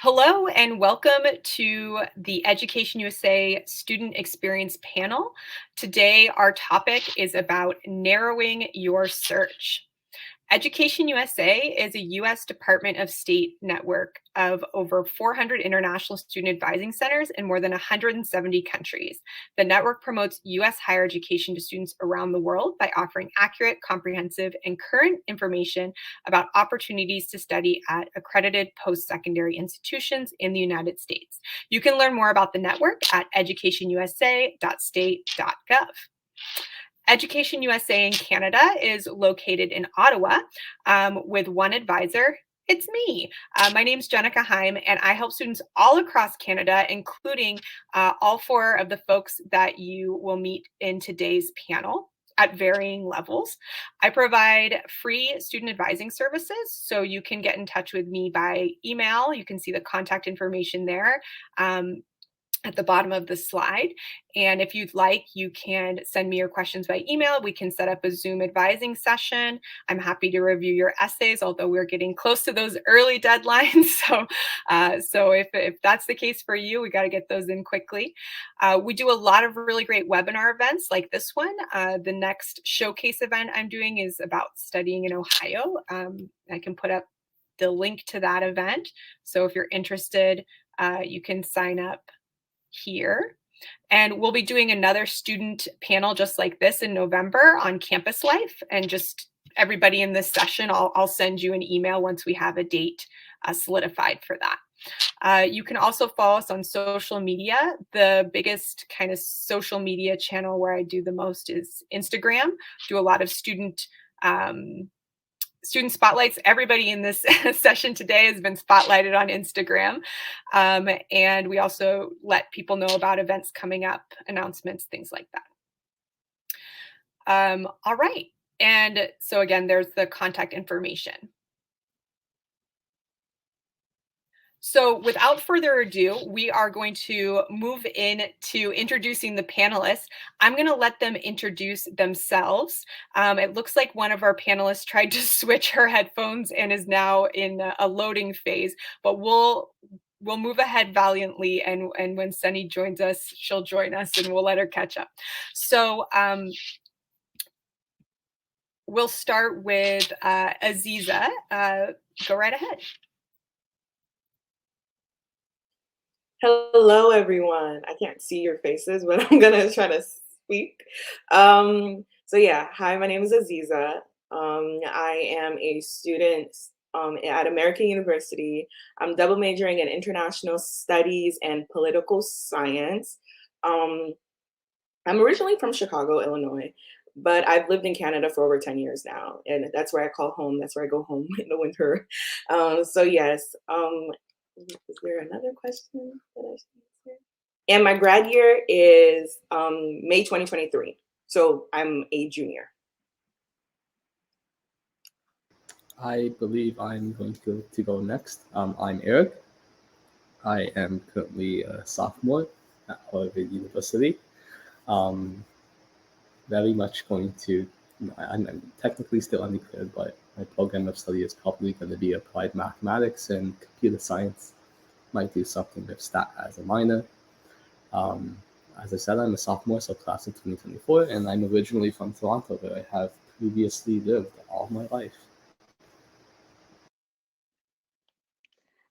Hello and welcome to the Education USA Student Experience panel. Today, our topic is about narrowing your search. Education USA is a U.S. Department of State network of over 400 international student advising centers in more than 170 countries. The network promotes U.S. higher education to students around the world by offering accurate, comprehensive, and current information about opportunities to study at accredited post-secondary institutions in the United States. You can learn more about the network at educationusa.state.gov. Education USA in Canada is located in Ottawa with one advisor. It's me. My name is Jenica Heim, and I help students all across Canada, including all four of the folks that you will meet in today's panel at varying levels. I provide free student advising services, so you can get in touch with me by email. You can see the contact information there. At the bottom of the slide. And if you'd like, you can send me your questions by email. We can set up a Zoom advising session. I'm happy to review your essays, although we're getting close to those early deadlines. So if that's the case for you, we got to get those in quickly. We do a lot of really great webinar events like this one. The next showcase event I'm doing is about studying in Ohio. I can put up the link to that event. So if you're interested, you can sign up here. And we'll be doing another student panel just like this in November on campus life. And just everybody in this session, I'll send you an email once we have a date solidified for that. You can also follow us on social media. The biggest kind of social media channel where I do the most is Instagram. Do a lot of student spotlights. Everybody in this session today has been spotlighted on Instagram. And we also let people know about events coming up, announcements, things like that. All right. And so again, there's the contact information. So without further ado, we are going to move in to introducing the panelists. I'm going to let them introduce themselves. It looks like one of our panelists tried to switch her headphones and is now in a loading phase, but we'll move ahead valiantly. And when Sunny joins us, she'll join us and we'll let her catch up. So we'll start with Aziza. Go right ahead. Hello, everyone. I can't see your faces, but I'm gonna try to speak. So yeah, hi, my name is Aziza. I am a student at American University. I'm double majoring in international studies and political science. I'm originally from Chicago, Illinois, but I've lived in Canada for over 10 years now, and that's where I call home. That's where I go home in the winter. So yes, is there another question that I should answer? And my grad year is May 2023. So I'm a junior. I believe I'm going to go next. I'm Eric. I am currently a sophomore at Harvard University. Very much going to, I'm technically still undeclared, but my program of study is probably going to be applied mathematics and computer science. Might do something with stat as a minor. As I said, I'm a sophomore, so class of 2024, and I'm originally from Toronto, where I have previously lived all my life.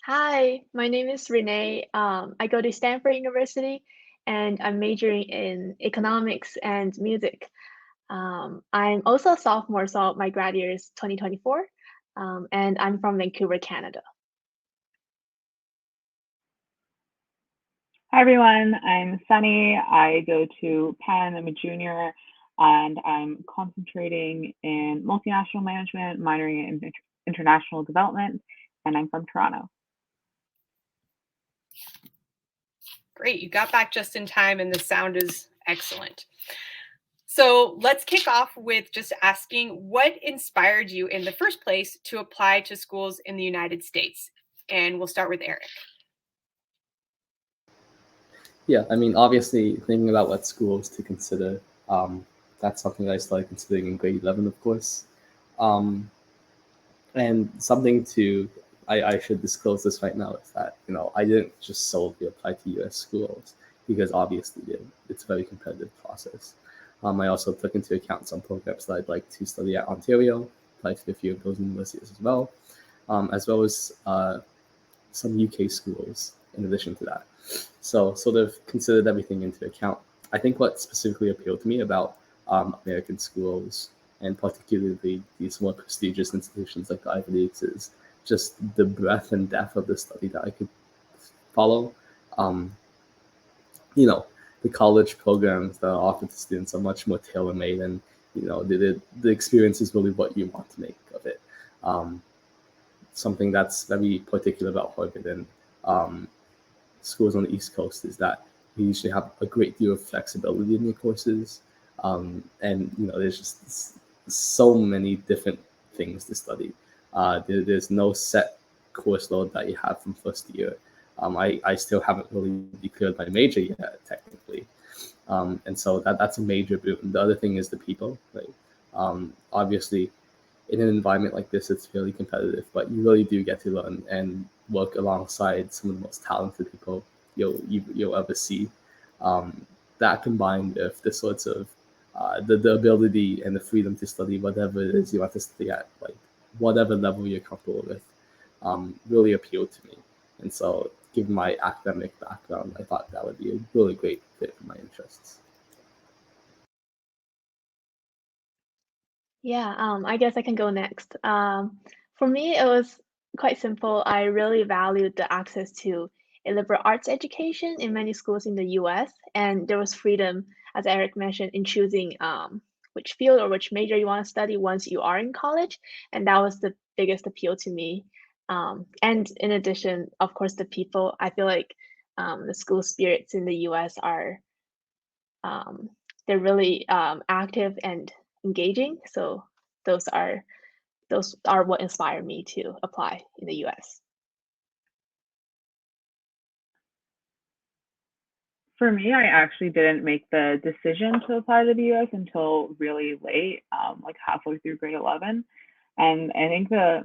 Hi, my name is Renee. I go to Stanford University, and I'm majoring in economics and music. I'm also a sophomore, so my grad year is 2024, and I'm from Vancouver, Canada. Hi, everyone. I'm Sunny. I go to Penn. I'm a junior, and I'm concentrating in multinational management, minoring in international development, and I'm from Toronto. Great, you got back just in time and the sound is excellent. So let's kick off with just asking what inspired you in the first place to apply to schools in the United States? And we'll start with Eric. Yeah, I mean, obviously thinking about what schools to consider, that's something that I started considering in grade 11, of course. And something to I should disclose this right now, is that, I didn't just solely apply to US schools, because obviously it's a very competitive process. I also took into account some programs that I'd like to study at Ontario, applied to a few of those universities as well as some UK schools in addition to that. So sort of considered everything into account. I think what specifically appealed to me about American schools, and particularly these more prestigious institutions like the Ivy Leagues, is just the breadth and depth of the study that I could follow. Um, the college programs that are offered to students are much more tailor-made, and the experience is really what you want to make of it. Um, Something that's very particular about Harvard and schools on the East Coast is that you usually have a great deal of flexibility in your courses, and there's just so many different things to study. There's no set course load that you have from first year. I still haven't really declared my major yet, technically, and so that's a major boon. The other thing is the people, right? Obviously, in an environment like this, it's fairly competitive, but you really do get to learn and work alongside some of the most talented people you'll ever see. That combined with the sorts of the ability and the freedom to study whatever it is you want to study at, like whatever level you're comfortable with, really appealed to me. And so, given my academic background, I thought that would be a really great fit for my interests. Yeah, I guess I can go next. For me, it was quite simple. I really valued the access to a liberal arts education in many schools in the US, and there was freedom, as Eric mentioned, in choosing which field or which major you want to study once you are in college, and that was the biggest appeal to me. And in addition, of course, the people. I feel like the school spirits in the US are um, they're really active and engaging. So those are those are what inspire me to apply in the US. For me, I actually didn't make the decision to apply to the US until really late, like halfway through grade 11. And I think the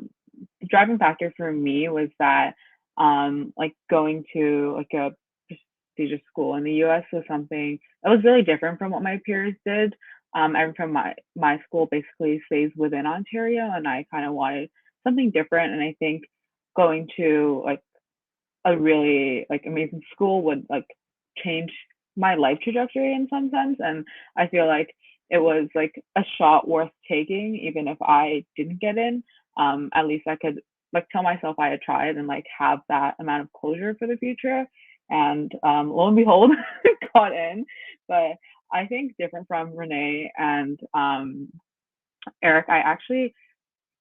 driving factor for me was that, like going to like a prestigious school in the US was something that was really different from what my peers did. I'm from my school basically stays within Ontario, and I kind of wanted something different. And I think going to like a really like amazing school would like change my life trajectory in some sense. And I feel like it was like a shot worth taking, even if I didn't get in. At least I could like tell myself I had tried and like have that amount of closure for the future. And lo and behold, got in. But I think different from Renee and Eric, I actually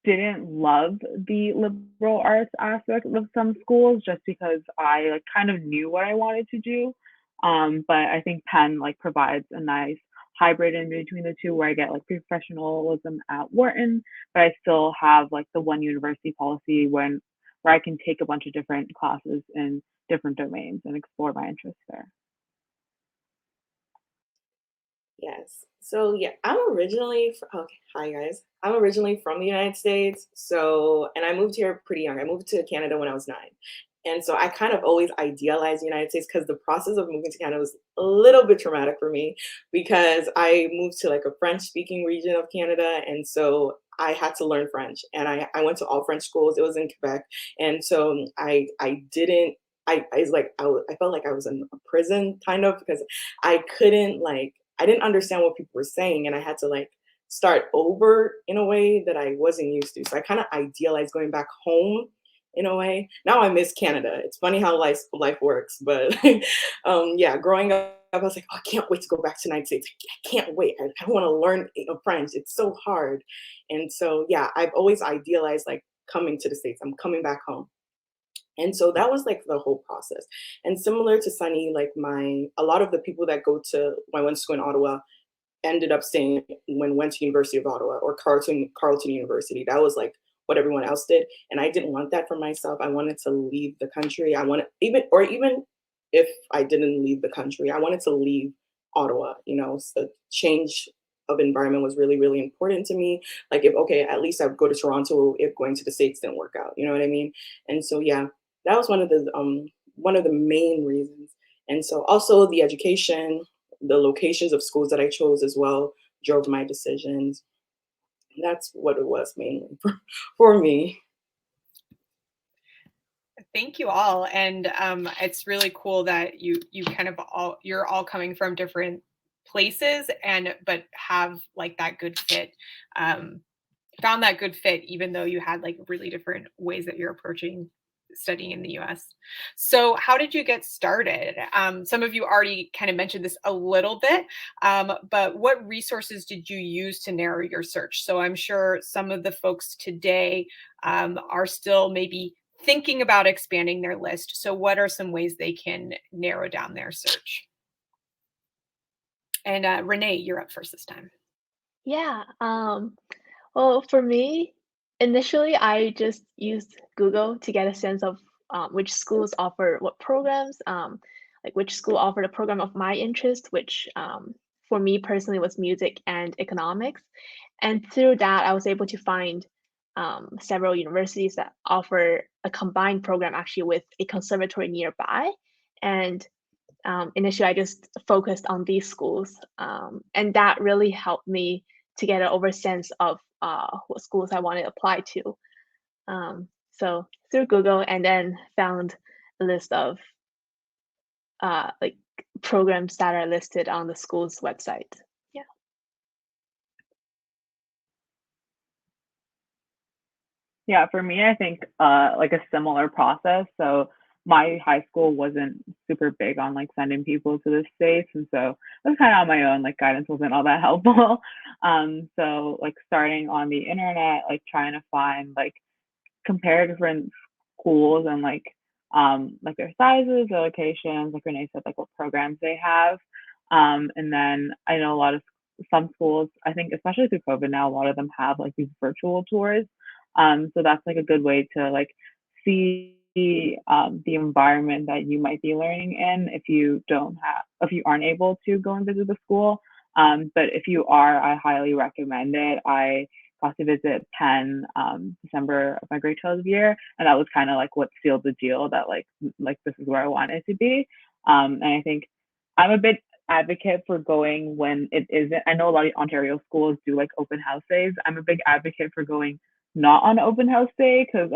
didn't love the liberal arts aspect of some schools just because I like kind of knew what I wanted to do. But I think Penn like provides a nice hybrid in between the two where I get like professionalism at Wharton, but I still have like the one university policy where I can take a bunch of different classes in different domains and explore my interests there. Yes. So yeah, okay, hi guys. I'm originally from the United States. So, and I moved here pretty young. I moved to Canada when I was 9. And so I kind of always idealized the United States because the process of moving to Canada was a little bit traumatic for me because I moved to like a French speaking region of Canada. And so I had to learn French and I went to all French schools. It was in Quebec. And so I didn't, I was like, I felt like I was in a prison kind of because I couldn't like, I didn't understand what people were saying, and I had to like start over in a way that I wasn't used to. So I kind of idealized going back home in a way. Now I miss Canada. It's funny how life works, but yeah, growing up, I was like, oh, I can't wait to go back to the United States. I can't wait. I want to learn French. It's so hard, and so yeah, I've always idealized like coming to the States. I'm coming back home. And so that was like the whole process. And similar to Sunny, like a lot of the people that go to my went to school in Ottawa ended up staying when went to University of Ottawa or Carleton University. That was like what everyone else did. And I didn't want that for myself. I wanted to leave the country. I wanted even if I didn't leave the country, I wanted to leave Ottawa, so change of environment was really, really important to me. Like if okay, at least I would go to Toronto if going to the States didn't work out. You know what I mean? And so yeah, that was one of the main reasons. And so also the education, the locations of schools that I chose as well drove my decisions. That's what it was mainly for me. Thank you all, and it's really cool that you kind of you're all coming from different places, and but have like that good fit. Um, Found that good fit, even though you had like really different ways that you're approaching studying in the US. So, how did you get started? Some of you already kind of mentioned this a little bit, but what resources did you use to narrow your search? So, I'm sure some of the folks today are still maybe thinking about expanding their list. So, what are some ways they can narrow down their search? And Renee, you're up first this time. Yeah. Well, for me, initially, I just used Google to get a sense of which schools offer what programs, like which school offered a program of my interest, which for me personally was music and economics. And through that, I was able to find several universities that offer a combined program actually with a conservatory nearby. And initially, I just focused on these schools, and that really helped me to get an over sense of what schools I wanted to apply to. So through Google, and then found a list of like programs that are listed on the school's website. Yeah. Yeah, for me, I think like a similar process. So my high school wasn't super big on like sending people to the States, and so I was kind of on my own. Like guidance wasn't all that helpful. So like starting on the internet, like trying to find like compare different schools and like their sizes, their locations, like Renee said, like what programs they have. And then I know a lot of some schools, I think especially through COVID now, a lot of them have like these virtual tours. So that's like a good way to like see the environment that you might be learning in if you aren't able to go and visit the school. But if you are, I highly recommend it. I got to visit Penn December of my grade 12 year, and that was kind of like what sealed the deal that like this is where I wanted to be. And I think I'm a big advocate for going when it isn't. I know a lot of Ontario schools do like open house days. I'm a big advocate for going not on open house day because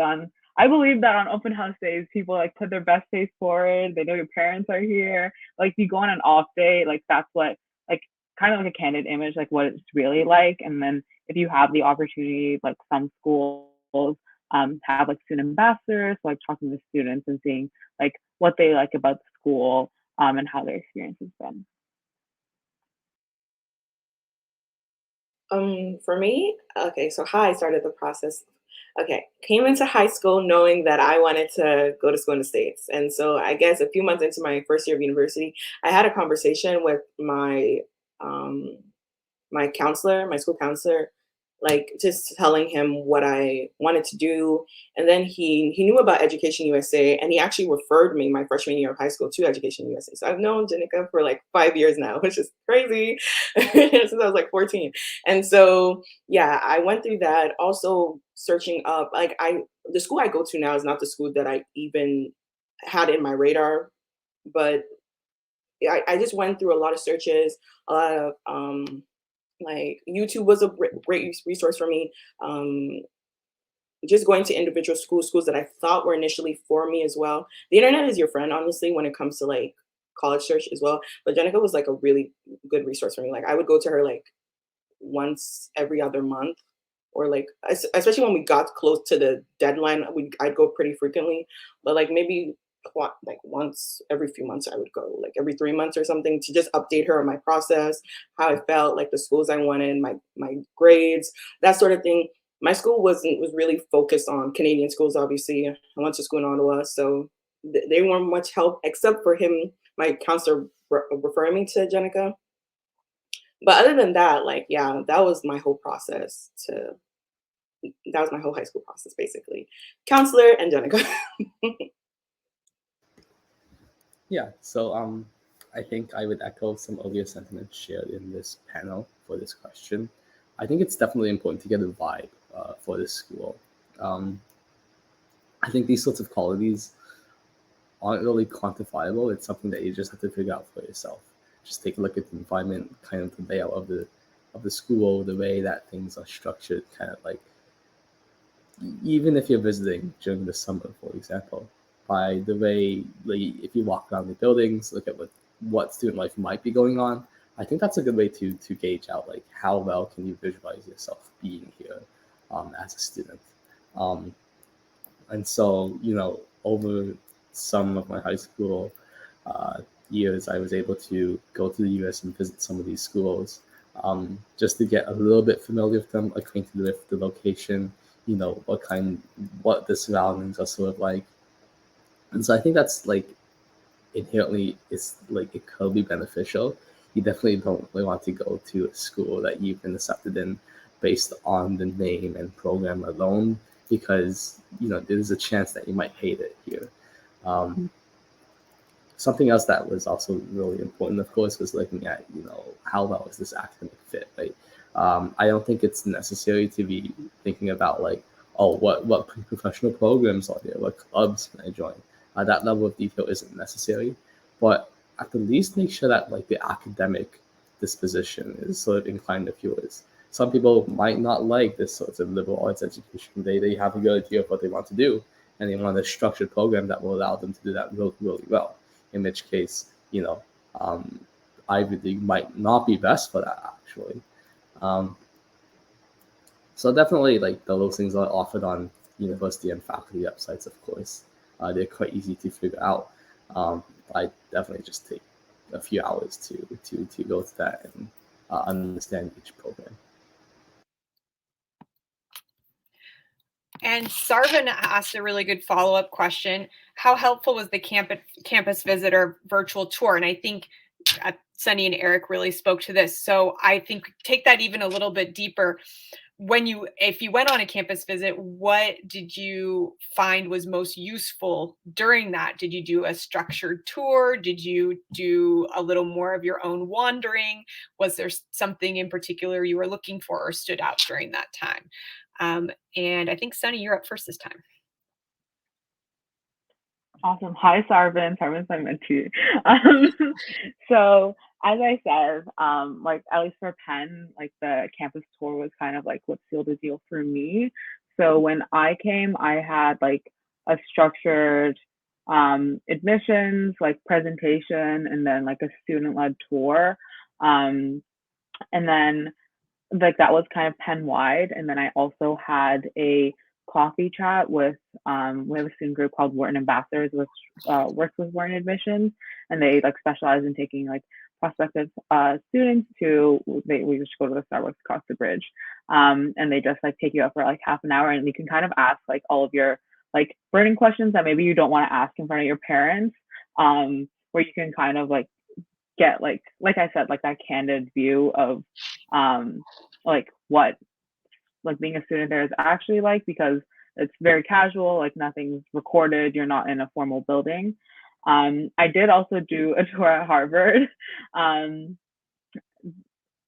I believe that on open house days people like put their best face forward. They know your parents are here. Like you go on an off day, like that's what like kind of like a candid image, like what it's really like. And then if you have the opportunity, like some schools have like student ambassadors, so, like talking to students and seeing like what they like about the school and how their experience has been. For me, okay, so how I started the process. Okay, came into high school knowing that I wanted to go to school in the States. And so I guess a few months into my first year of university, I had a conversation with um, my counselor, my school counselor, like just telling him what I wanted to do. And then he knew about Education USA, and he actually referred me my freshman year of high school to Education USA. So I've known Janika for like 5 years now, which is crazy since I was like 14. And so yeah, I went through that. Also searching up the school I go to now is not the school that I even had in my radar, but I just went through a lot of searches, a lot of like YouTube was a great resource for me. Just going to individual schools that I thought were initially for me as well. The internet is your friend, honestly, when it comes to like college search as well. But Jenica was like a really good resource for me. Like I would go to her like once every other month, or like especially when we got close to the deadline, I'd go pretty frequently. But like maybe like once every few months I would go, like every 3 months or something, to just update her on my process, how I felt, like the schools I wanted, my grades, that sort of thing. My school was really focused on Canadian schools. Obviously, I went to school in Ottawa, so they weren't much help except for him, my counselor, referring me to Jenica. But other than that, like yeah, that was my whole process. That was my whole high school process, basically. Counselor and Jenica. Yeah, so I think I would echo some earlier sentiments shared in this panel for this question. I think it's definitely important to get a vibe for this school. Um, I think these sorts of qualities aren't really quantifiable. It's something that you just have to figure out for yourself. Just take a look at the environment, kind of the layout of the school, the way that things are structured, kind of like even if you're visiting during the summer, for example, by the way, like, if you walk around the buildings, look at what student life might be going on. I think that's a good way to gauge out like how well can you visualize yourself being here as a student. Um, and so, over some of my high school uh, years, I was able to go to the US and visit some of these schools just to get a little bit familiar with them, acquainted with the location, what the surroundings are sort of like. And so I think that's like inherently it's like it could be beneficial. You definitely don't really want to go to a school that you've been accepted in based on the name and program alone, because there's a chance that you might hate it here. Something else that was also really important, of course, was looking at how well is this academic fit, right? I don't think it's necessary to be thinking about like, oh, what professional programs are there, what clubs can I join. That level of detail isn't necessary, but at the least make sure that like the academic disposition is sort of inclined with yours. Some people might not like this sort of liberal arts education. They have a good idea of what they want to do, and they want a structured program that will allow them to do that really, really well. In which case, Ivy League might not be best for that actually. So definitely, like those things are offered on university and faculty websites. Of course, they're quite easy to figure out. I definitely just take a few hours to go to that and understand each program. And Sarvin asked a really good follow-up question. How helpful was the campus visitor virtual tour? And I think Sunny and Eric really spoke to this. So I think take that even a little bit deeper. If you went on a campus visit, what did you find was most useful during that? Did you do a structured tour? Did you do a little more of your own wandering? Was there something in particular you were looking for or stood out during that time? And I think, Sunny, you're up first this time. Awesome. Hi, Sarvin. Sarvin's my mentee. So as I said, like at least for Penn, like the campus tour was kind of like what sealed the deal for me. So when I came, I had like a structured admissions, like presentation, and then like a student-led tour. And then like that was kind of Penn wide. And then I also had a coffee chat with we have a student group called Wharton Ambassadors, which works with Wharton admissions, and they like specialize in taking like prospective students we just go to the Starbucks across the bridge, and they just like take you out for like half an hour, and you can kind of ask like all of your like burning questions that maybe you don't want to ask in front of your parents, where you can kind of like get like I said, like that candid view of like what like being a student there is actually like, because it's very casual, like nothing's recorded, you're not in a formal building. I did also do a tour at Harvard.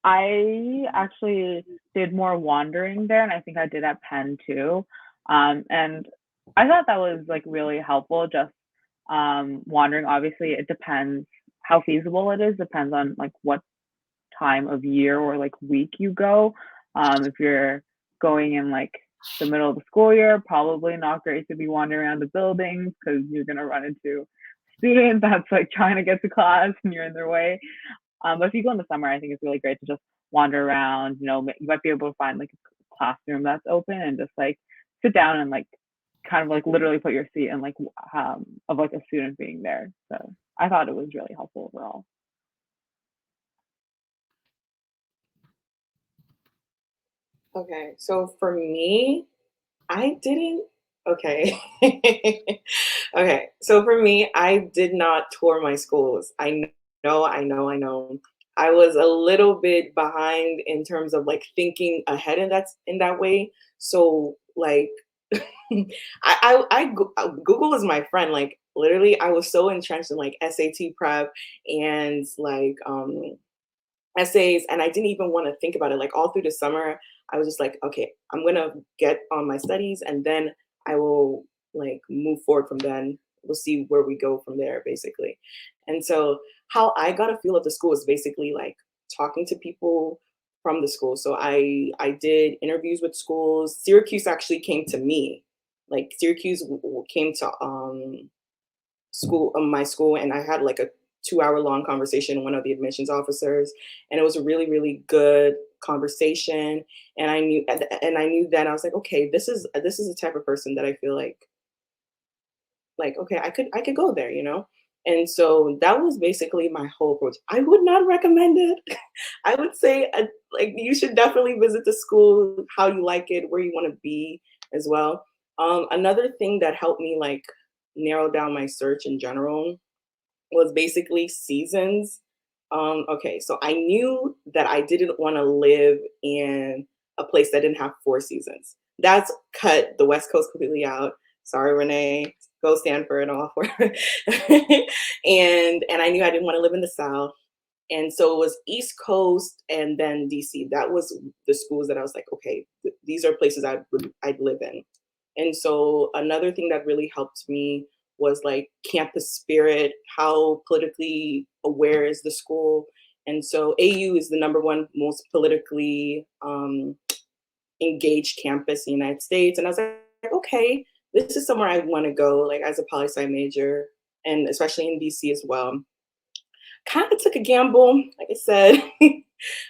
I actually did more wandering there, and I think I did at Penn too. And I thought that was like really helpful, just wandering. Obviously, it depends how feasible it is, depends on like what time of year or like week you go. If you're going in like the middle of the school year, probably not great to be wandering around the buildings because you're going to run into students that's like trying to get to class and you're in their way. But if you go in the summer, I think it's really great to just wander around. You might be able to find like a classroom that's open and just like sit down and like kind of like literally put your seat in like of like a student being there. So I thought it was really helpful overall. Okay, so for me, I didn't. Okay. Okay, so for me, I did not tour my schools. I know. I was a little bit behind in terms of like thinking ahead in that way. So like, Google is my friend. Like literally, I was so entrenched in like SAT prep and like essays, and I didn't even want to think about it. Like all through the summer, I was just like, okay, I'm gonna get on my studies, and then I will like move forward from then. We'll see where we go from there, basically. And so, how I got a feel of the school is basically like talking to people from the school. So I did interviews with schools. Syracuse actually came to me. Like Syracuse came to school, my school, and I had like a 2 hour long conversation with one of the admissions officers, and it was a really really good conversation. And I knew that I was like, okay, this is the type of person that I feel like okay, I could go there, you know. And so that was basically my whole approach. I would not recommend it. I would say like you should definitely visit the school, how you like it, where you want to be as well. Another thing that helped me like narrow down my search in general was basically seasons. Okay, so I knew that I didn't want to live in a place that didn't have 4 seasons. That's cut the West Coast completely out. Sorry, Renee. Go Stanford and all for and I knew I didn't want to live in the South. And so it was East Coast and then DC. That was the schools that I was like, okay, these are places I'd live in. And so another thing that really helped me was like campus spirit. How politically aware is the school? And so AU is the number one most politically engaged campus in the United States. And I was like, okay, this is somewhere I want to go, like as a poli sci major, and especially in DC as well. Kind of took a gamble, like I said.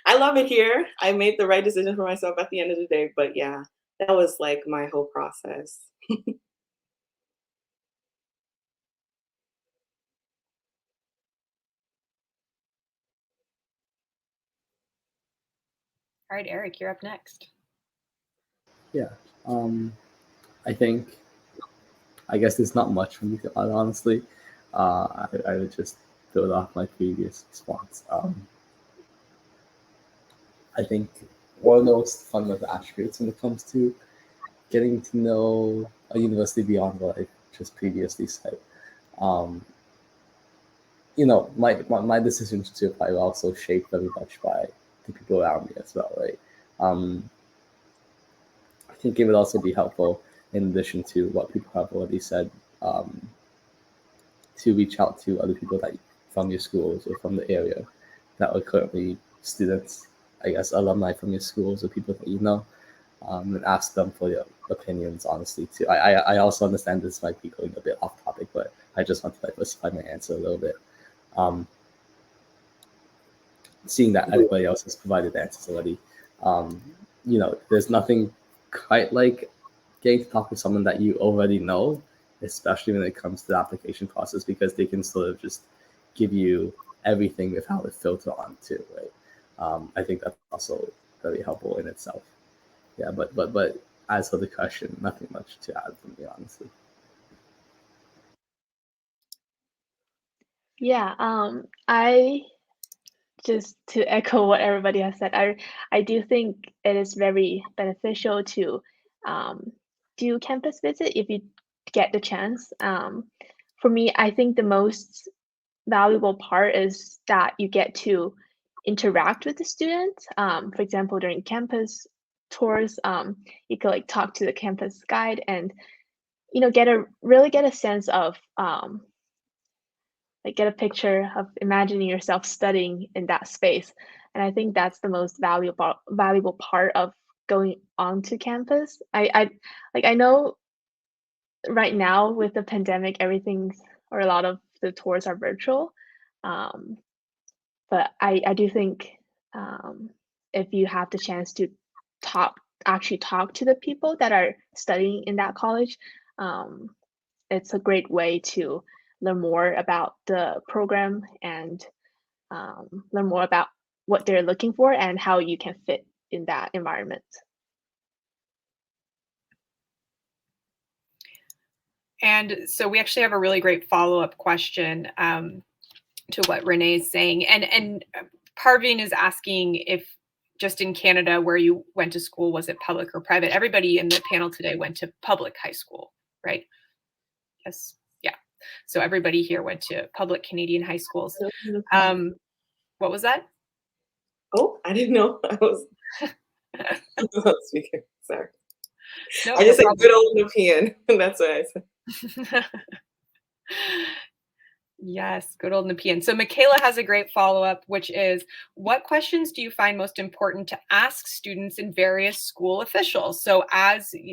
I love it here. I made the right decision for myself at the end of the day. But yeah, that was like my whole process. All right, Eric, you're up next. Yeah. I think, I guess there's not much for me to add, honestly. I would just build off my previous response. I think one of the most fundamental attributes when it comes to getting to know a university beyond what I just previously said. Um, my decisions to apply were also shaped very much by the people around me as well, right? Um, I think it would also be helpful, in addition to what people have already said, um, to reach out to other people that from your schools or from the area that are currently students, I guess alumni from your schools or people that you know, and ask them for their opinions, honestly, too. I also understand this might be going a bit off topic, but I just want to diversify my answer a little bit. Um, Seeing that everybody else has provided answers already, um, there's nothing quite like getting to talk to someone that you already know, especially when it comes to the application process, because they can sort of just give you everything without a filter on too, right? I think that's also very helpful in itself. Yeah, but as for the question, nothing much to add from me, honestly. Yeah, I just to echo what everybody has said, I do think it is very beneficial to do campus visit if you get the chance. For me, I think the most valuable part is that you get to interact with the students. For example, during campus tours, you could like talk to the campus guide and get a sense of like get a picture of imagining yourself studying in that space. And I think that's the most valuable part of going onto campus. I know right now with the pandemic, everything's or a lot of the tours are virtual. Um, but I do think if you have the chance to talk actually talk to the people that are studying in that college, um, it's a great way to learn more about the program and learn more about what they're looking for and how you can fit in that environment. And so we actually have a really great follow-up question to what Renee is saying. And Parveen is asking if just in Canada where you went to school, was it public or private? Everybody in the panel today went to public high school, right? Yes. Yeah. So everybody here went to public Canadian high schools. What was that? Oh, I didn't know I was speaking. Sorry. No, I no just said problem. good old Nepean. That's what I said. Yes, good old Nepean. So Michaela has a great follow-up, which is, what questions do you find most important to ask students and various school officials? So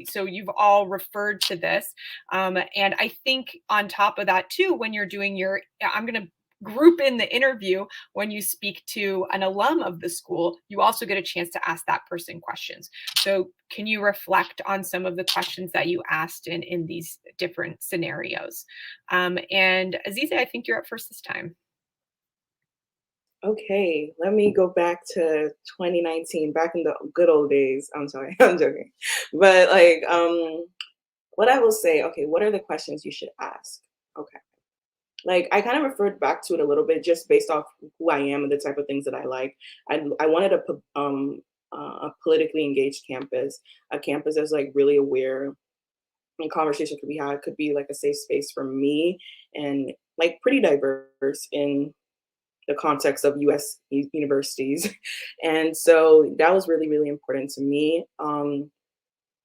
so you've all referred to this. And I think on top of that too, when you're doing I'm going to group in the interview, when you speak to an alum of the school, you also get a chance to ask that person questions. So can you reflect on some of the questions that you asked in these different scenarios? And Aziza, I think you're up first this time. Okay, let me go back to 2019, back in the good old days. I'm sorry, I'm joking. But like, what I will say, okay, what are the questions you should ask? Okay. Like I kind of referred back to it a little bit just based off who I am and the type of things that I like. I wanted a politically engaged campus, a campus that's like really aware and conversation could be had, could be like a safe space for me and like pretty diverse in the context of US universities. And so that was really, really important to me.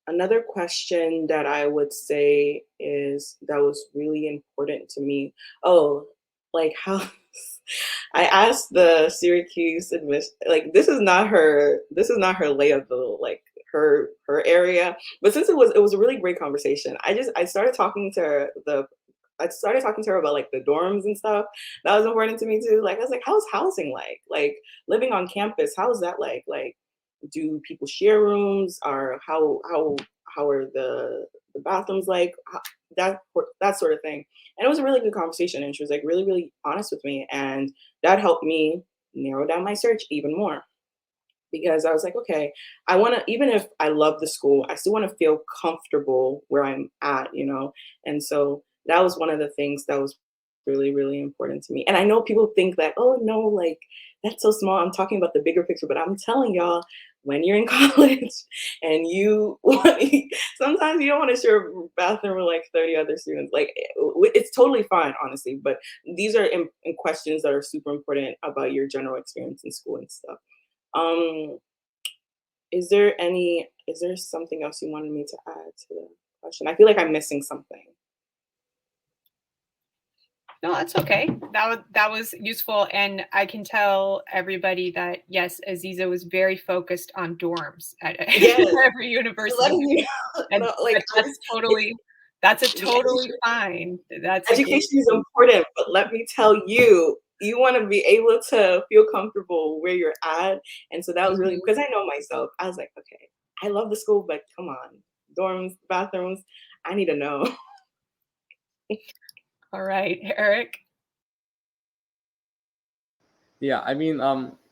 Another question that I would say is that was really important to me. Oh, like how I asked the Syracuse admission, like this is not her layup though, like her area. But since it was a really great conversation, I started talking to her about like the dorms and stuff. That was important to me too. Like I was like, how's housing like? Like living on campus, how is that like? Like do people share rooms, or how are the bathrooms like? That sort of thing. And it was a really good conversation, and she was like really really honest with me, and that helped me narrow down my search even more, because I was like, okay, I want to, even if I love the school, I still want to feel comfortable where I'm at, you know? And so that was one of the things that was really, really important to me. And I know people think that, oh no, like that's so small. I'm talking about the bigger picture, but I'm telling y'all, when you're in college and sometimes you don't want to share a bathroom with like 30 other students. Like it's totally fine, honestly. But these are in questions that are super important about your general experience in school and stuff. Um, is there something else you wanted me to add to the question? I feel like I'm missing something. No, that's okay. That was useful, and I can tell everybody that yes, Aziza was very focused on dorms at Yes. every university, Letting you know, and no, like that's a totally fine. That's a great education is thing. important, but let me tell you, you want to be able to feel comfortable where you're at. And so that was really, Mhm. because I know myself. I was like, okay, I love the school, but come on, dorms, bathrooms, I need to know. All right, Eric. Yeah, I mean,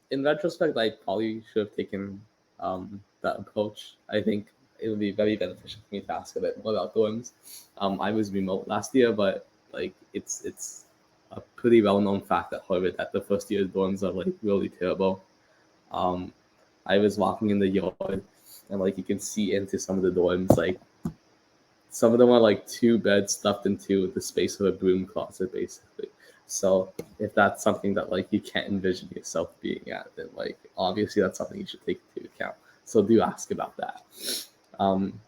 in retrospect, I probably should have taken that approach. I think it would be very beneficial for me to ask a bit more about dorms. I was remote last year, but like it's a pretty well known fact at Harvard that the first year dorms are like really terrible. Um, I was walking in the yard, and like you can see into some of the dorms. Like some of them are like two beds stuffed into the space of a broom closet, basically. So if that's something that like you can't envision yourself being at, then like obviously that's something you should take into account. So do ask about that. Um,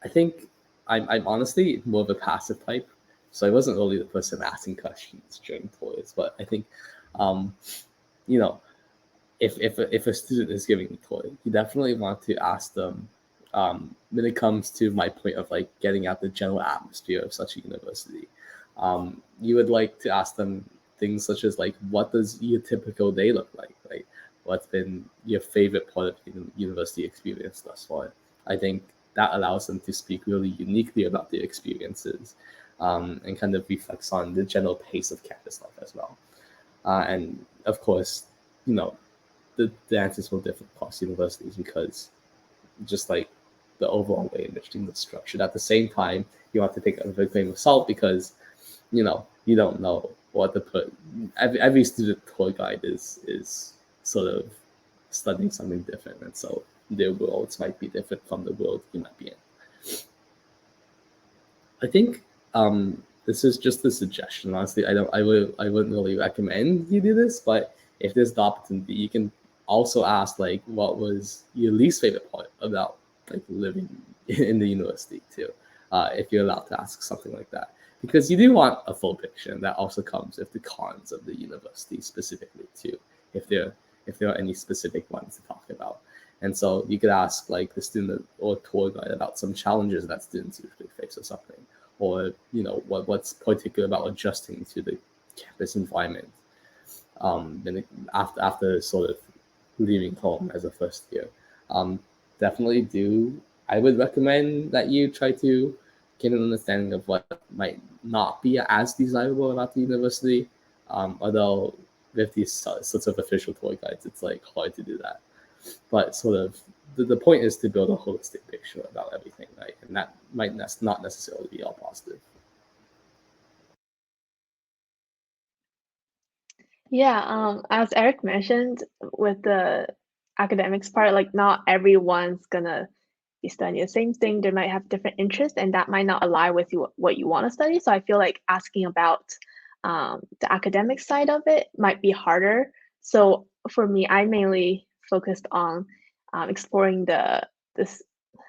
I think I'm honestly more of a passive type, so I wasn't really the person asking questions during tours. But I think, um, you know, if a student is giving a toy, you definitely want to ask them when it comes to my point of like getting out the general atmosphere of such a university. You would like to ask them things such as like, what does your typical day look like? Like, what's been your favorite part of the university experience thus far? I think that allows them to speak really uniquely about their experiences, and kind of reflects on the general pace of campus life as well. And of course, you know, the answers will differ across universities because just like the overall way in which things are structured. At the same time, you have to take it with a grain of salt because you don't know what to put. Every student tour guide is sort of studying something different, and so their worlds might be different from the world you might be in. I think this is just a suggestion. Honestly, I wouldn't really recommend you do this, but if there's the opportunity, you can also ask like, what was your least favorite part about like living in the university too, if you're allowed to ask something like that, because you do want a full picture, and that also comes with the cons of the university specifically too, if there are any specific ones to talk about. And so you could ask like the student or tour guide about some challenges that students usually face or something, or what's particular about adjusting to the campus environment. Then after sort of leaving home as a first year, definitely do. I would recommend that you try to get an understanding of what might not be as desirable about the university. Although with these sorts of official tour guides, it's like hard to do that. But sort of the point is to build a holistic picture about everything, right? And that might not necessarily be all positive. Yeah, as Eric mentioned, with the academics part, like not everyone's gonna be studying the same thing. They might have different interests, and that might not align with what you want to study. So I feel like asking about the academic side of it might be harder. So for me, I mainly focused on exploring this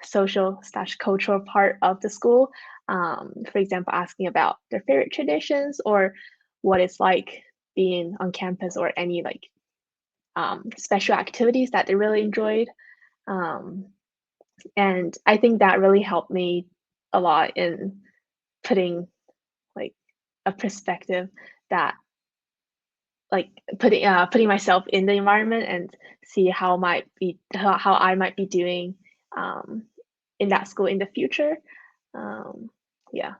social/cultural part of the school. For example, asking about their favorite traditions or what it's like being on campus, or any like special activities that they really enjoyed. Um, and I think that really helped me a lot in putting like a perspective that like putting myself in the environment and see how I might be doing um, in that school in the future. Um, yeah.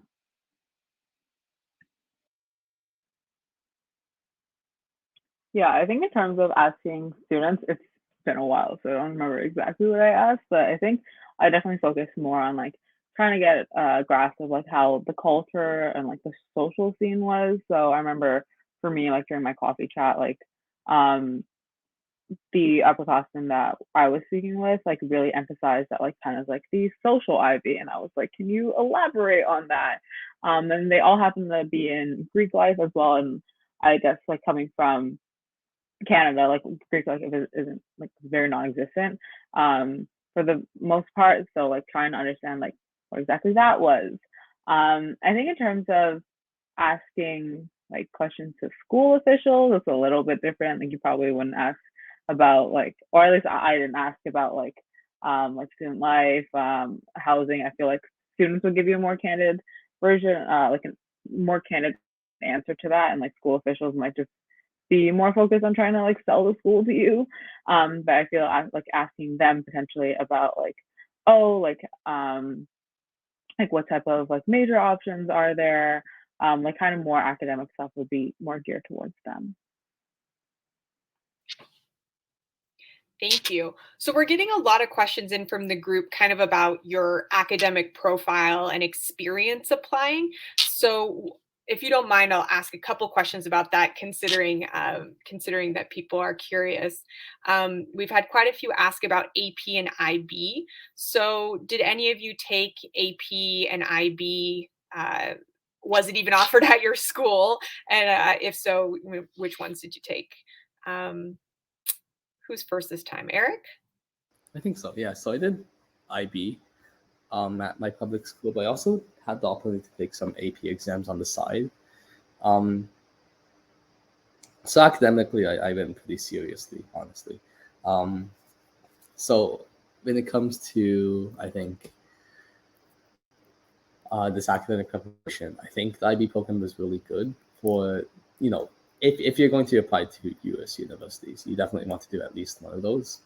Yeah, I think in terms of asking students, it's been a while, so I don't remember exactly what I asked, but I think I definitely focused more on like trying to get a grasp of like how the culture and like the social scene was. So I remember for me, like during my coffee chat, like um the upperclassmen that I was speaking with like really emphasized that like kind of like the social ivy, and I was like, can you elaborate on that? And they all happen to be in Greek life as well, and I guess like coming from Canada, like Greek life isn't like very non-existent for the most part. So like trying to understand like what exactly that was. I think in terms of asking like questions to school officials, it's a little bit different. Like you probably wouldn't ask about like, or at least I didn't ask about like student life, housing. I feel like students would give you a more candid version, like a more candid answer to that, and like school officials might just be more focused on trying to like sell the school to you. But I feel like asking them potentially about like, oh, like what type of like major options are there? Like kind of more academic stuff would be more geared towards them. Thank you. So we're getting a lot of questions in from the group kind of about your academic profile and experience applying. So if you don't mind, I'll ask a couple questions about that, considering that people are curious. We've had quite a few ask about AP and IB. So did any of you take AP and IB? Was it even offered at your school? And if so, which ones did you take? Who's first this time? Eric? I think so. Yeah. So I did IB at my public school, but I also had the opportunity to take some AP exams on the side. Um, so academically, I went pretty seriously, honestly. Um, so when it comes to, I think, this academic preparation, I think the IB program was really good for, if you're going to apply to US universities, you definitely want to do at least one of those.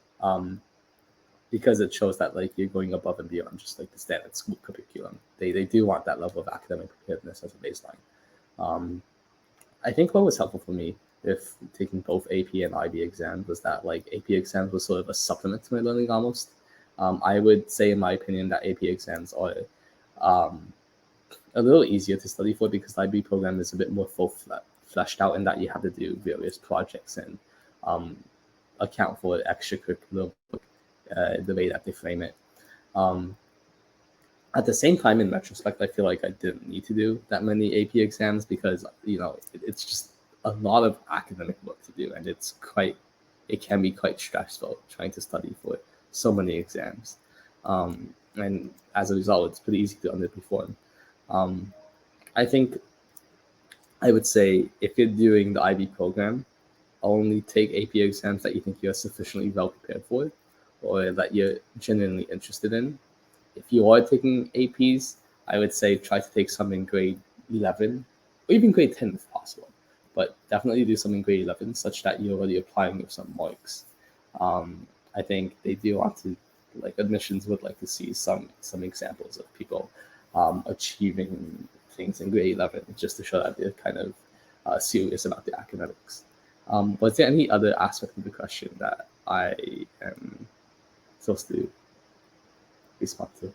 Because it shows that like you're going above and beyond just like the standard school curriculum. They do want that level of academic preparedness as a baseline. I think what was helpful for me if taking both AP and IB exams was that like AP exams was sort of a supplement to my learning almost. I would say in my opinion that AP exams are a little easier to study for because the IB program is a bit more full fleshed out in that you have to do various projects and account for extracurricular the way that they frame it. At the same time, in retrospect, I feel like I didn't need to do that many AP exams because it's just a lot of academic work to do, and it can be quite stressful trying to study for so many exams, and as a result, it's pretty easy to underperform. Um, I think I would say if you're doing the IB program, only take AP exams that you think you're sufficiently well prepared for, or that you're genuinely interested in. If you are taking APs, I would say try to take some in grade 11 or even grade 10 if possible. But definitely do some in grade 11 such that you're already applying with some marks. I think they do want to, like admissions would like to see some examples of people achieving things in grade 11 just to show that they're kind of serious about the academics. Was there any other aspect of the question that I am supposed to respond to?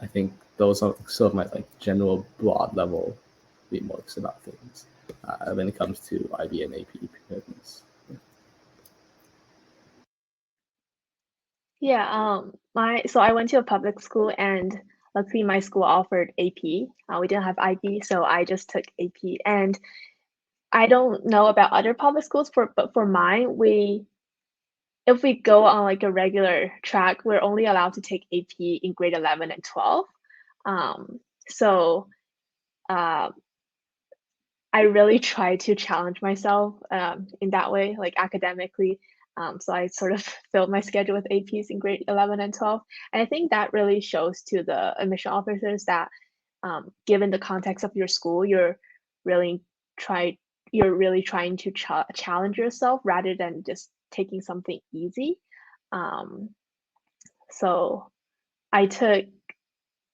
I think those are sort of my like general broad level remarks about things when it comes to IB and AP preparedness. Yeah, so I went to a public school and luckily my school offered AP. We didn't have IB, so I just took AP. And I don't know about other public schools but for mine, if we go on like a regular track, we're only allowed to take AP in grade 11 and 12. So uh, I really try to challenge myself in that way, like academically. So I sort of filled my schedule with APs in grade 11 and 12. And I think that really shows to the admission officers that given the context of your school, really try you're really trying to challenge yourself rather than just taking something easy. Um, so I took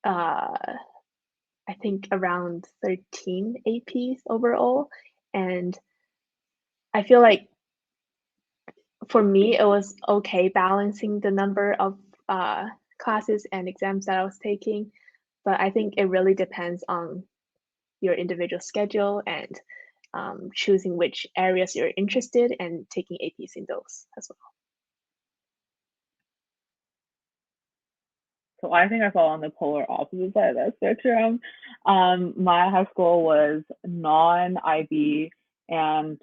uh, I think around 13 APs overall, and I feel like for me, it was okay balancing the number of classes and exams that I was taking, but I think it really depends on your individual schedule and choosing which areas you're interested and taking APs in those as well. So I think I fall on the polar opposite side of that spectrum. My high school was non-IB, and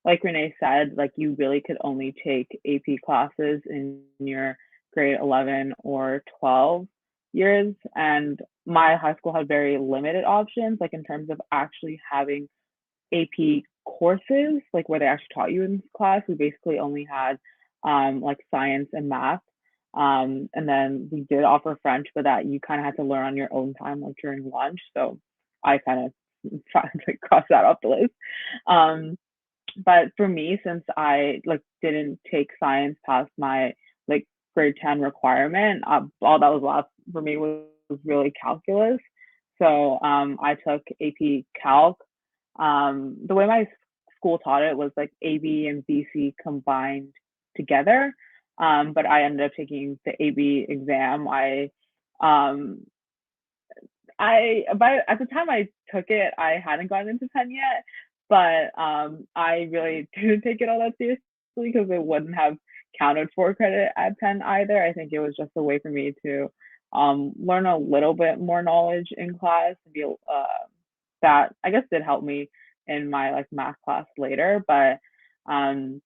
like Renee said, like you really could only take AP classes in your grade 11 or 12 years, and my high school had very limited options, like in terms of actually having AP courses, like where they actually taught you in class. We basically only had like science and math. And then we did offer French, but that you kind of had to learn on your own time, like during lunch. So I kind of tried to cross that off the list. Um, but for me, since I like didn't take science past my like grade 10 requirement, all that was left for me was really calculus. So I took AP Calc. The way my school taught it was like AB and BC combined together. But I ended up taking the AB exam. Um, by at the time I took it, I hadn't gotten into Penn yet, but I really didn't take it all that seriously because it wouldn't have counted for credit at Penn either. I think it was just a way for me to learn a little bit more knowledge in class and be that I guess did help me in my like math class later. But um,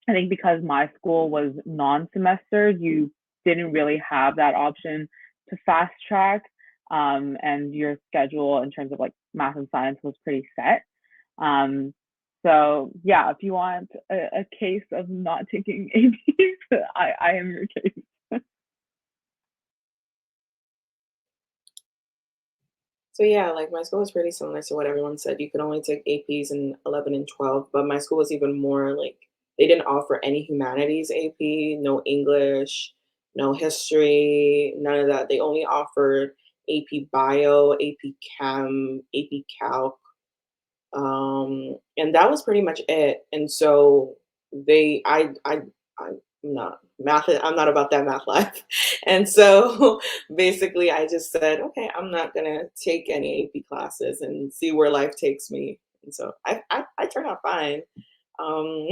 I think because my school was non-semester, you didn't really have that option to fast track. And your schedule in terms of like math and science was pretty set. Um, so yeah, if you want a case of not taking APs, I am your case. So yeah, like my school was pretty similar to what everyone said. You could only take APs in 11 and 12, but my school was even more like they didn't offer any humanities AP, no English, no history, none of that. They only offered AP Bio, AP Chem, AP Calc, and that was pretty much it. And so I'm not math. I'm not about that math life. And so basically, I just said, okay, I'm not gonna take any AP classes and see where life takes me. And so I turned out fine. Um,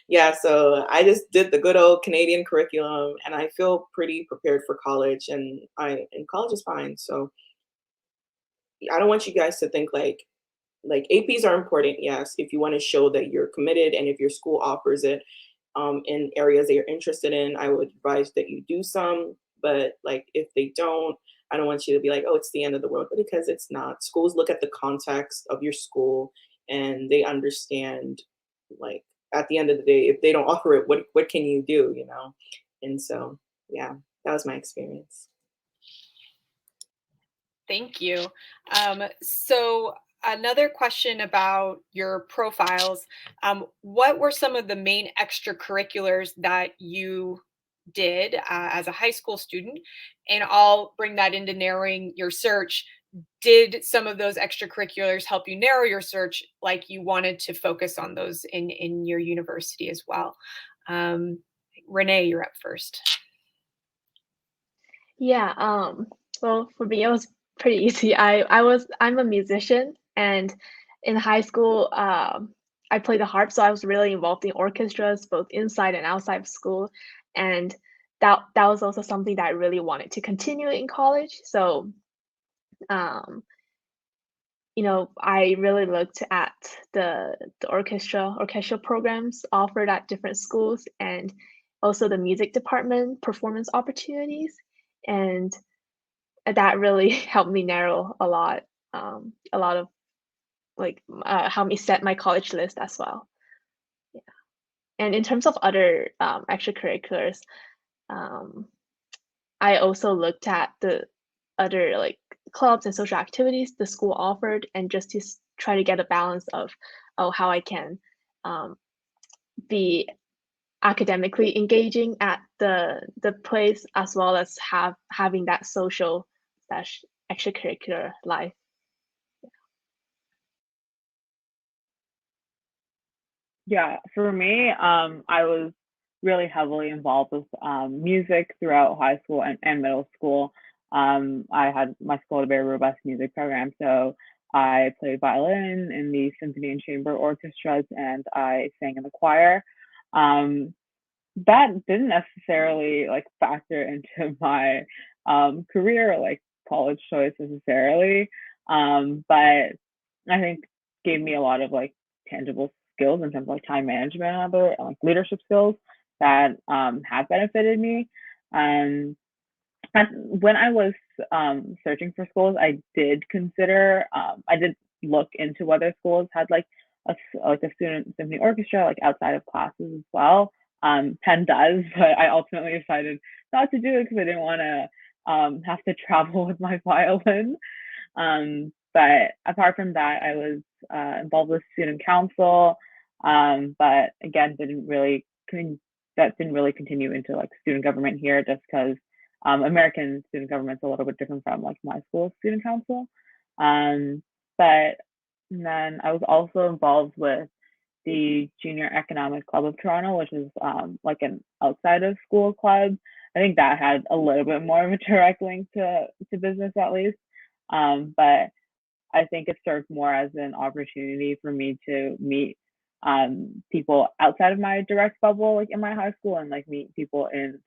Yeah, so I just did the good old Canadian curriculum, and I feel pretty prepared for college, and college is fine. So I don't want you guys to think like APs are important, yes, if you want to show that you're committed and if your school offers it in areas that you're interested in, I would advise that you do some. But like if they don't, I don't want you to be like, oh, it's the end of the world, because it's not. Schools look at the context of your school and they understand, like, at the end of the day, if they don't offer it, what can you do, you know? And so, yeah, that was my experience. Thank you. So another question about your profiles. What were some of the main extracurriculars that you did as a high school student? And I'll bring that into narrowing your search. Did some of those extracurriculars help you narrow your search, like you wanted to focus on those in your university as well? Um, Renee, you're up first. Yeah, well, for me, it was pretty easy. I'm a musician, and in high school, I played the harp, so I was really involved in orchestras, both inside and outside of school, and that was also something that I really wanted to continue in college. So, um, I really looked at the orchestral programs offered at different schools, and also the music department performance opportunities, and that really helped me narrow a lot of like helped me set my college list as well. Yeah. And in terms of other extracurriculars, um, I also looked at the other like clubs and social activities the school offered, and just to try to get a balance of how I can um, be academically engaging at the place, as well as having that social slash extracurricular life. Yeah, for me, I was really heavily involved with music throughout high school and middle school. I had my school had a very robust music program, so I played violin in the symphony and chamber orchestras, and I sang in the choir. Um, that didn't necessarily like factor into my career or like college choice necessarily, but I think gave me a lot of like tangible skills in terms of like time management and other like leadership skills that have benefited me. Um, when I was searching for schools, I did look into whether schools had like like a student symphony orchestra like outside of classes as well. Penn does, but I ultimately decided not to do it because I didn't want to have to travel with my violin. But apart from that, I was involved with student council, but again, that didn't really continue into like student government here, just because American student government's a little bit different from like my school's student council. Um, but then I was also involved with the Junior Economic Club of Toronto, which is like an outside of school club. I think that had a little bit more of a direct link to business at least. But I think it served more as an opportunity for me to meet people outside of my direct bubble, like in my high school, and like meet people in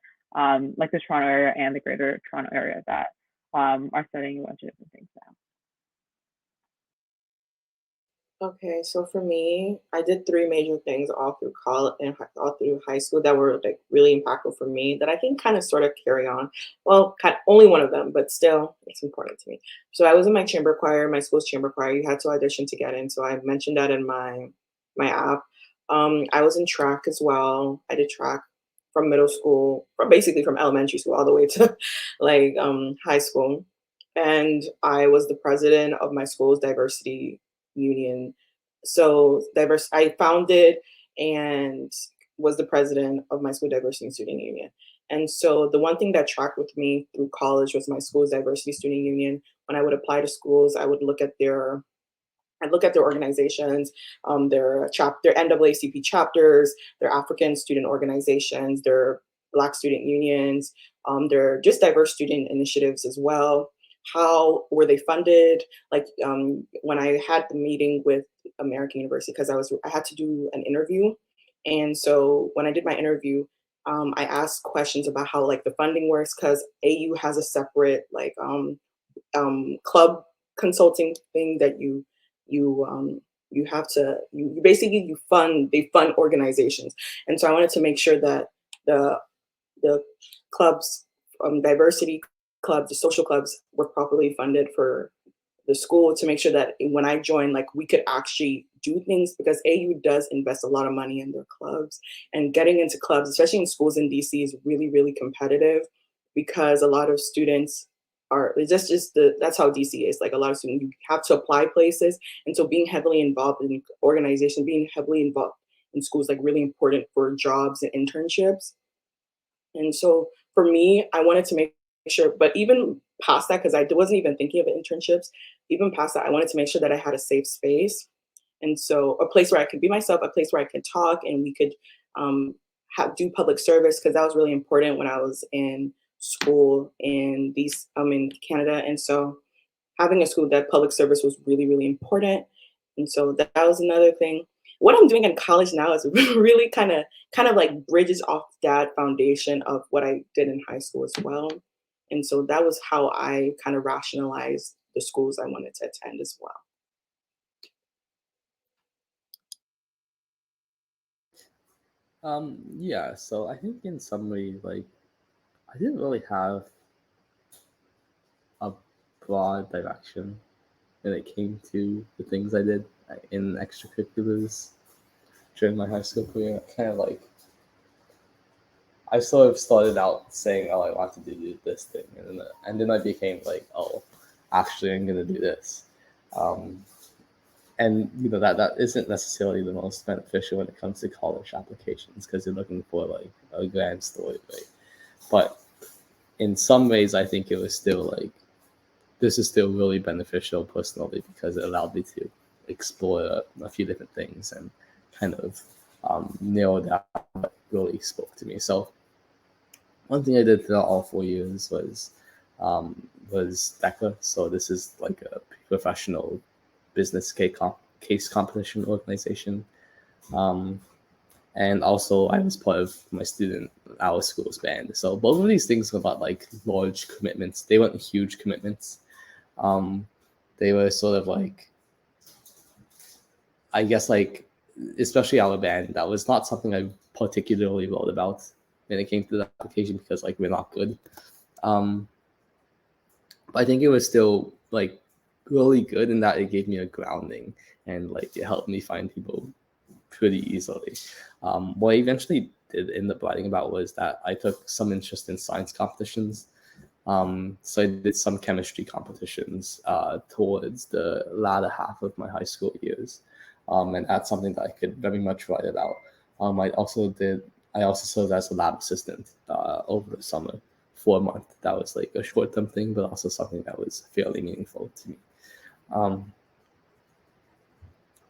like the Toronto area and the greater Toronto area that are studying a bunch of different things now. Okay, so for me, I did three major things all through college and all through high school that were like really impactful for me that I can kind of sort of carry on. Well, only one of them, but still, it's important to me. So I was in my chamber choir, my school's chamber choir. You had to audition to get in, so I mentioned that in my app. I was in track as well. I did track from middle school, from basically from elementary school all the way to like high school, and I was the president of my school's diversity union. So diverse, I founded and was the president of my school diversity student union. And so the one thing that tracked with me through college was my school's diversity student union. When I would apply to schools, I'd look at their organizations, their NAACP chapters, their African student organizations, their Black student unions, their just diverse student initiatives as well. How were they funded? Like when I had the meeting with American University, because I had to do an interview And so when I did my interview, I asked questions about how like the funding works because AU has a separate like club consulting thing that you have to you basically they fund organizations, and so I wanted to make sure that the the clubs, diversity clubs, the social clubs were properly funded for the school to make sure that when I joined, like we could actually do things because AU does invest a lot of money in their clubs, and getting into clubs, especially in schools in DC, is really, really competitive because a lot of students are it's just that's how DC is. Like a lot of students, you have to apply places, and so being heavily involved in organization, being heavily involved in schools, like really important for jobs and internships. And so for me, I wanted to make sure, but even past that, because I wasn't even thinking of internships, even past that, I wanted to make sure that I had a safe space. And so a place where I could be myself, a place where I could talk and we could do public service, because that was really important when I was in school in Canada. And so having a school that public service was really, really important. And so that was another thing. What I'm doing in college now is really kind of like bridges off that foundation of what I did in high school as well. And so that was how I kind of rationalized the schools I wanted to attend as well. Yeah, so I think in summary, like I didn't really have a broad direction when it came to the things I did in extracurriculars during my high school career. Kind of like I sort of started out saying, "Oh, I want to do this thing," and then I became like, "Oh, actually, I'm gonna do this." Um, and that isn't necessarily the most beneficial when it comes to college applications because you're looking for like a grand story, right? But in some ways, I think it was still like this is still really beneficial personally because it allowed me to explore a few different things and kind of narrow down what really spoke to me. So one thing I did throughout all 4 years was DECA. So this is like a professional business case competition organization. Um, and also I was part of our school's band. So both of these things were about like large commitments. They weren't huge commitments. Um, they were sort of like, I guess like, especially our band, that was not something I particularly wrote about when it came to the application because like we're not good. Um, but I think it was still like really good in that it gave me a grounding and like it helped me find people pretty easily. What I eventually did end up writing about was that I took some interest in science competitions. So I did some chemistry competitions towards the latter half of my high school years, and that's something that I could very much write about. I also served as a lab assistant over the summer for a month. That was like a short-term thing, but also something that was fairly meaningful to me. Um,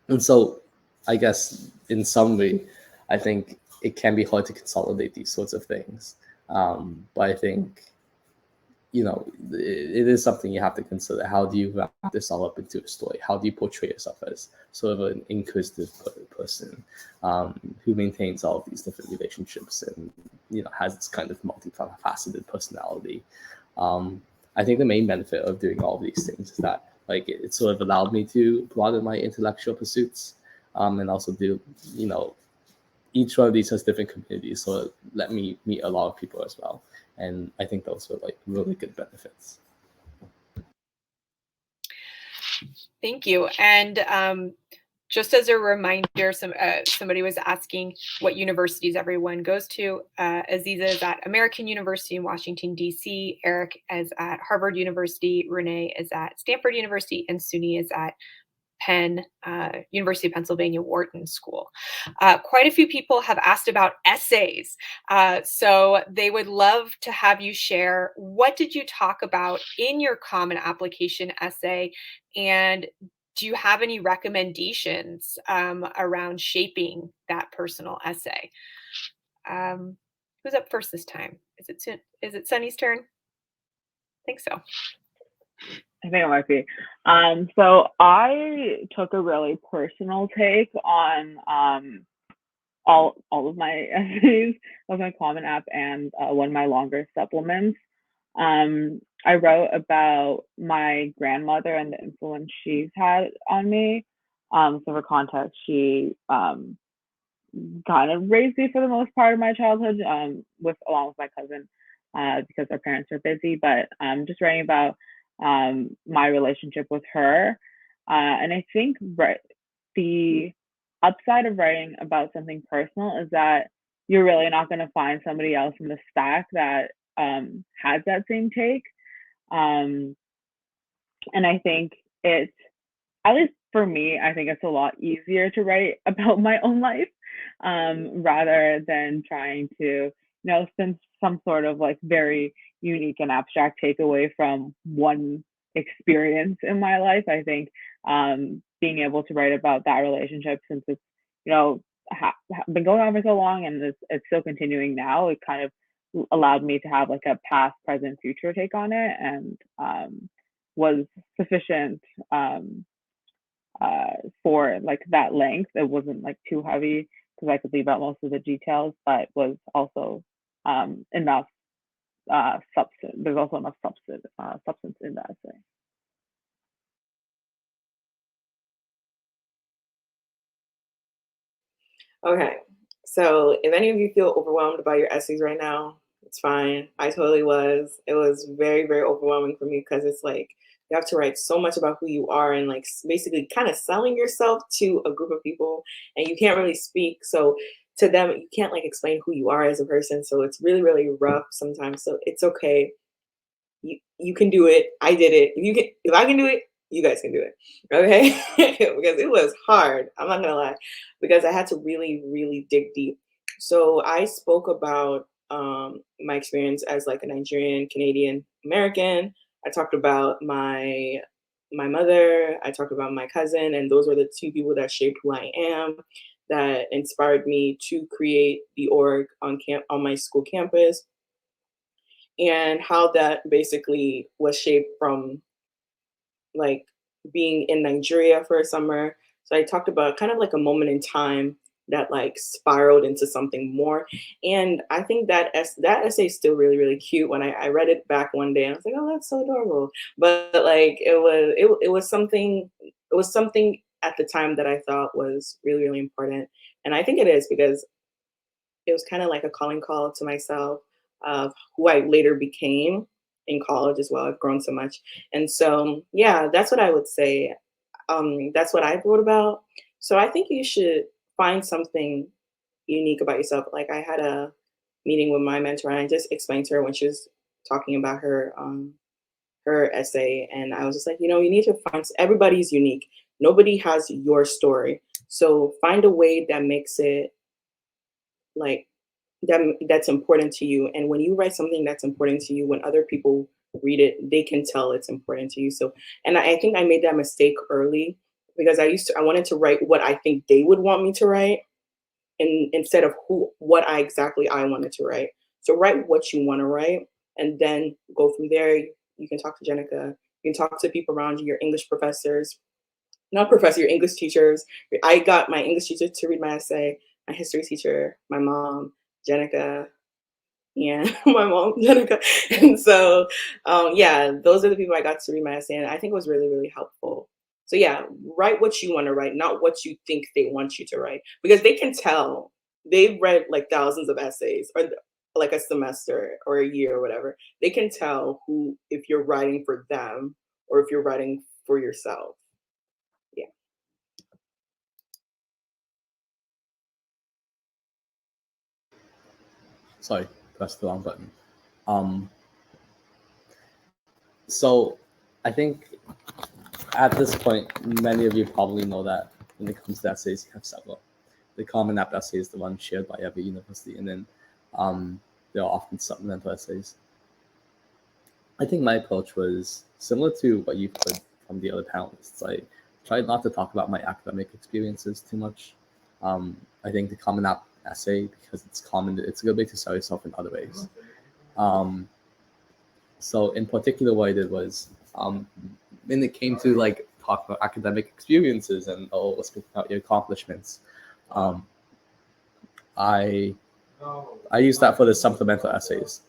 and so I guess in summary, I think it can be hard to consolidate these sorts of things. But I think, it is something you have to consider. How do you wrap this all up into a story? How do you portray yourself as sort of an inquisitive person who maintains all of these different relationships and, has this kind of multifaceted personality? I think the main benefit of doing all of these things is that like it sort of allowed me to broaden my intellectual pursuits and also do, each one of these has different communities, so it let me meet a lot of people as well. And I think those were like really good benefits. Thank you. And just as a reminder, somebody was asking what universities everyone goes to. Aziza is at American University in Washington, D.C. Eric is at Harvard University. Renee is at Stanford University. And Suni is at Penn, University of Pennsylvania Wharton School. Quite a few people have asked about essays. So they would love to have you share, what did you talk about in your common application essay? And do you have any recommendations around shaping that personal essay? Who's up first this time? Is it Sunny's turn? I think so. I think it might be. So I took a really personal take on all of my essays was my Common App and one of my longer supplements. I wrote about my grandmother and the influence she's had on me. So for context, she kind of raised me for the most part of my childhood, with along with my cousin, because our parents were busy. But just writing about my relationship with her, and I think the upside of writing about something personal is that you're really not going to find somebody else in the stack that has that same take. Um, and I think it's, at least for me, I think it's a lot easier to write about my own life, rather than trying to, spend some sort of like very unique and abstract takeaway from one experience in my life. I think being able to write about that relationship, since it's, been going on for so long and it's still continuing now, it kind of allowed me to have like a past, present, future take on it, and was sufficient for like that length. It wasn't like too heavy because I could leave out most of the details, but was also enough substance. There's also enough substance in that essay. Okay, so if any of you feel overwhelmed by your essays right now, it's fine. I totally was. It was very, very overwhelming for me because it's like you have to write so much about who you are and like basically kind of selling yourself to a group of people, and you can't really speak. So to them, you can't like explain who you are as a person. So it's really, really rough sometimes. So it's okay. You can do it. I did it. If I can do it, you guys can do it. Okay? Because it was hard. I'm not gonna lie. Because I had to really, really dig deep. So I spoke about my experience as like a Nigerian, Canadian American. I talked about my mother. I talked about my cousin, and those were the two people that shaped who I am, that inspired me to create the org on my school campus, and how that basically was shaped from like being in Nigeria for a summer. So I talked about kind of like a moment in time that like spiraled into something more. And I think that essay is still really, really cute. When I read it back one day, I was like, oh, that's so adorable. But like it was something at the time that I thought was really, really important. And I think it is because it was kind of like a calling call to myself of who I later became in college as well. I've grown so much. And so, yeah, that's what I would say. That's what I wrote about. So I think you should find something unique about yourself. Like I had a meeting with my mentor and I just explained to her when she was talking about her essay. And I was just like, you need to find, everybody's unique. Nobody has your story. So find a way that makes it like that's important to you. And when you write something that's important to you, when other people read it, they can tell it's important to you. So, and I think I made that mistake early because I wanted to write what I think they would want me to write, and instead of what I wanted to write. So write what you want to write, and then go from there. You can talk to Jenica. You can talk to people around you, your English professors, not professor, your English teachers. I got my English teacher to read my essay, my history teacher, my mom, Jenica, and my mom, Jenica. And so, yeah, those are the people I got to read my essay, and I think it was really, really helpful. So yeah, write what you want to write, not what you think they want you to write, because they can tell. They've read like thousands of essays, or like a semester or a year or whatever. They can tell who if you're writing for them or if you're writing for yourself. Yeah. Sorry, pressed the wrong button. So I think at this point, many of you probably know that when it comes to essays, you have several. The Common App essay is the one shared by every university, and then there are often supplemental essays. I think my approach was similar to what you've heard from the other panelists. I tried not to talk about my academic experiences too much. I think the Common App essay, because it's common, it's a good way to sell yourself in other ways. So in particular, what I did was, when it came to like talk about academic experiences and speaking about your accomplishments, I use that for the supplemental essays.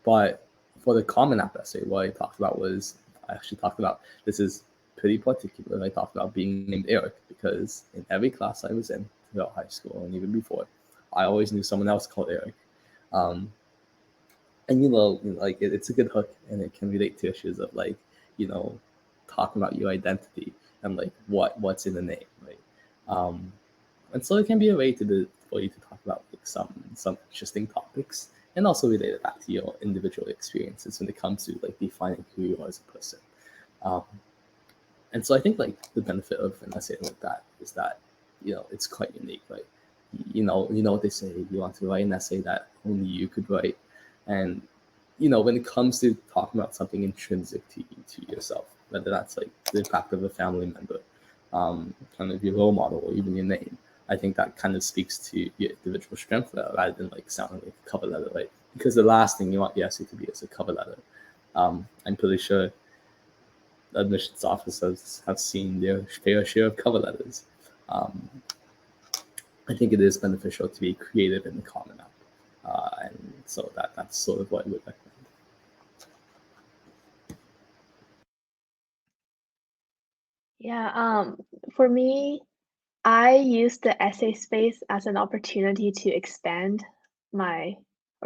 But for the Common App essay, what I talked about was, I actually talked about, this is pretty particular. I talked about being named Eric because in every class I was in throughout high school and even before, I always knew someone else called Eric. And like it's a good hook, and it can relate to issues of like, talking about your identity and like what's in the name, right? And so it can be a way for you to talk about like some interesting topics, and also relate it back to your individual experiences when it comes to like defining who you are as a person. And so I think like the benefit of an essay like that is that it's quite unique, right? You know what they say, you want to write an essay that only you could write. And when it comes to talking about something intrinsic to yourself, whether that's like the impact of a family member, kind of your role model, or even your name, I think that kind of speaks to your individual strength rather than like sounding like a cover letter, right? Because the last thing you want your essay to be is a cover letter. I'm pretty sure admissions officers have seen their fair share of cover letters. I think it is beneficial to be creative in the Common App. And so that's sort of what I would recommend. Yeah, for me, I use the essay space as an opportunity to expand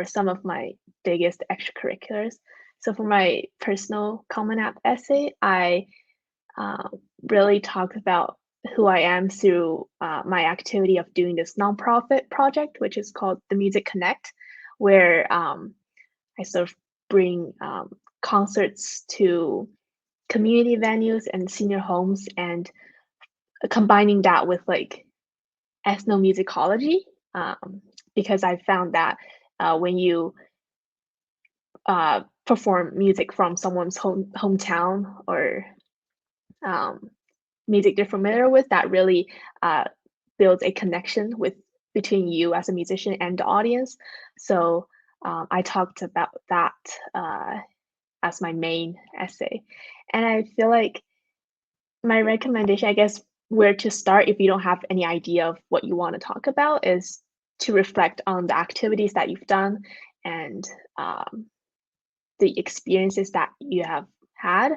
some of my biggest extracurriculars. So for my personal Common App essay, I really talk about who I am through my activity of doing this nonprofit project, which is called the Music Connect, where I sort of bring concerts to community venues and senior homes, and combining that with like ethnomusicology, because I found that when you perform music from someone's hometown, or music they're familiar with, that really builds a connection between you as a musician and the audience. So I talked about that as my main essay, and I feel like my recommendation, I guess, where to start if you don't have any idea of what you want to talk about, is to reflect on the activities that you've done, and the experiences that you have had.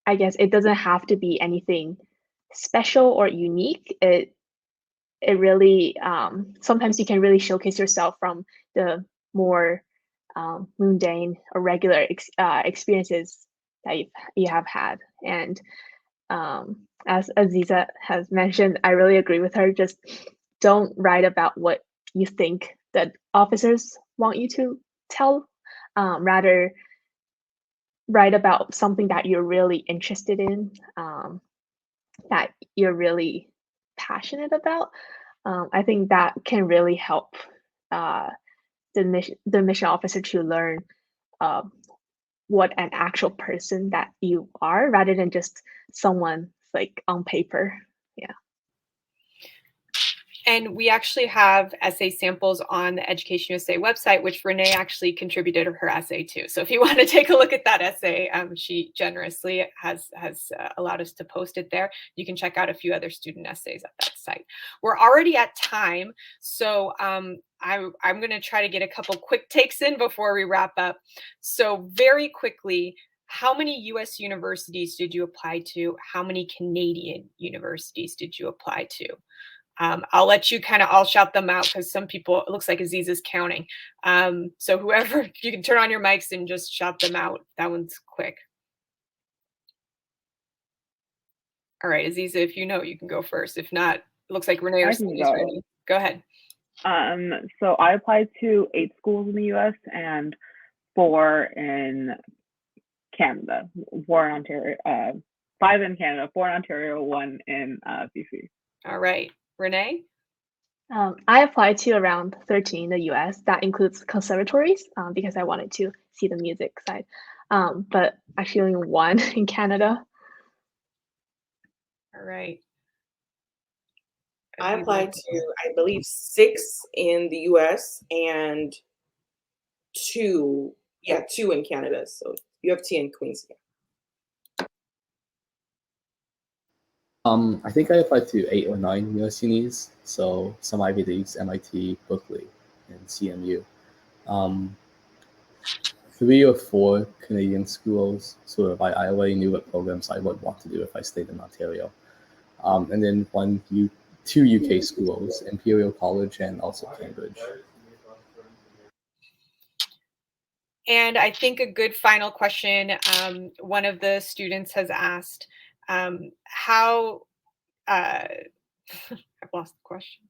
I guess it doesn't have to be anything special or unique. It really, sometimes you can really showcase yourself from the more mundane or regular experiences that you have had. And as Aziza has mentioned, I really agree with her. Just don't write about what you think that officers want you to tell. Rather, write about something that you're really interested in, that you're really passionate about. I think that can really help the mission officer to learn uh, what an actual person that you are, rather than just someone like on paper. Yeah. And we actually have essay samples on the Education USA website, which Renee actually contributed her essay to. So if you want to take a look at that essay, she generously has allowed us to post it there. You can check out a few other student essays at that site. We're already at time, so I'm going to try to get a couple quick takes in before we wrap up. So very quickly, how many US universities did you apply to? How many Canadian universities did you apply to? I'll let you kind of all shout them out, because some people, it looks like Aziz is counting. So whoever, you can turn on your mics and just shout them out. That one's quick. All right, Aziza, if you know, you can go first. If not, it looks like Renee or Cindy's ready. Go ahead. So I applied to 8 schools in the US and 4 in Canada. 4 in Ontario, 5 in Canada, 4 in Ontario, 1 in BC. All right, Renee? I applied to around 13 in the US. That includes conservatories, because I wanted to see the music side. But actually only 1 in Canada. All right. I applied to, I believe, 6 in the US and 2 in Canada. So U of T and Queens. I think I applied to 8 or 9 US unis, so some Ivy Leagues, MIT, Berkeley, and CMU. Um, 3 or 4 Canadian schools, sort of I already knew what programs I would want to do if I stayed in Ontario. And then two UK schools, Imperial College and also Cambridge. And I think a good final question, one of the students has asked, how, I've lost the question.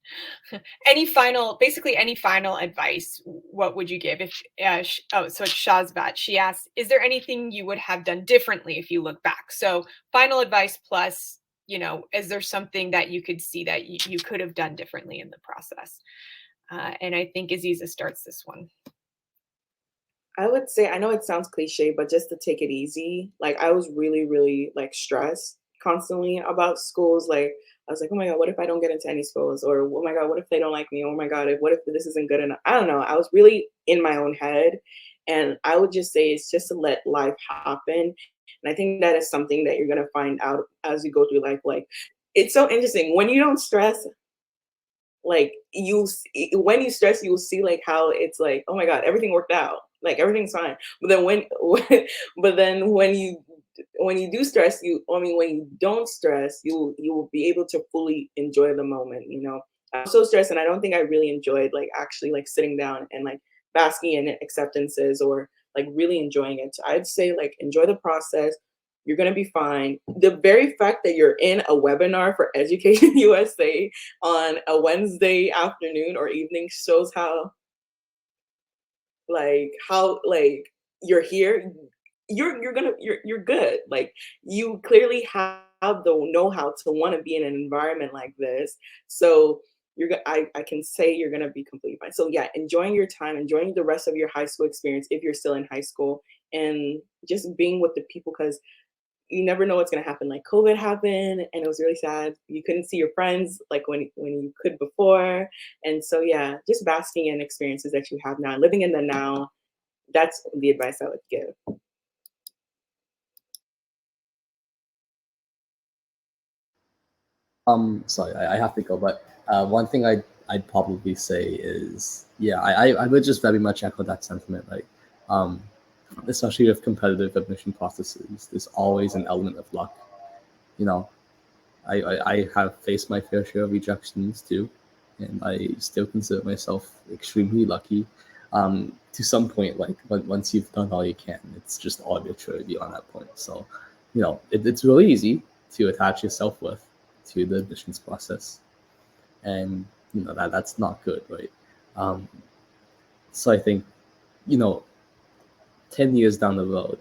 Basically any final advice, what would you give if, so it's Shazvat. She asks, is there anything you would have done differently if you look back? So final advice plus, is there something that you could see that you could have done differently in the process? And I think Aziza starts this one. I would say, I know it sounds cliche, but just to take it easy. Like I was really, really like stressed constantly about schools. Like I was like, oh my God, what if I don't get into any schools? Or oh my God, what if they don't like me? Oh my God, what if this isn't good enough? I don't know. I was really in my own head. And I would just say it's just to let life happen. And I think that is something that you're gonna find out as you go through life. Like it's so interesting. When you don't stress, like when you stress, you'll see like how it's like, oh my God, everything worked out, like everything's fine. But then but then when you do stress, when you don't stress, you will be able to fully enjoy the moment. I'm so stressed, and I don't think I really enjoyed like actually like sitting down and like basking in acceptances or like really enjoying it. So I'd say like enjoy the process. You're going to be fine. The very fact that you're in a webinar for Education USA on a Wednesday afternoon or evening shows how you're here. You're good. Like you clearly have the know-how to want to be in an environment like this. So I can say you're gonna be completely fine. So yeah, enjoying your time, enjoying the rest of your high school experience if you're still in high school, and just being with the people, because you never know what's gonna happen. Like COVID happened, and it was really sad. You couldn't see your friends like when you could before, and so yeah, just basking in experiences that you have now, living in the now. That's the advice I would give. Sorry, I have to go, but one thing I'd probably say is, yeah, I would just very much echo that sentiment. Like, especially with competitive admission processes, there's always an element of luck. You know, I have faced my fair share of rejections too, and I still consider myself extremely lucky. To some point, like once you've done all you can, it's just arbitrary beyond that point. So, it's really easy to attach your self-worth to the admissions process, and that's not good, right? Um, so I think, you know, 10 years down the road,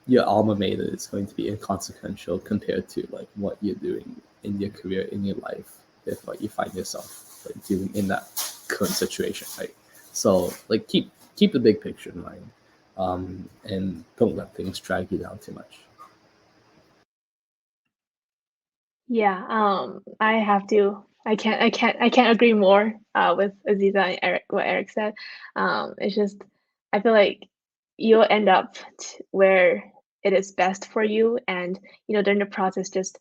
your alma mater is going to be inconsequential compared to like what you're doing in your career, in your life, if what you find yourself like doing in that current situation, right? So like keep the big picture in mind, and don't let things drag you down too much. Yeah, I have to. I can't agree more with Aziza and Eric, what Eric said. It's just I feel like you'll end up where it is best for you, and during the process, just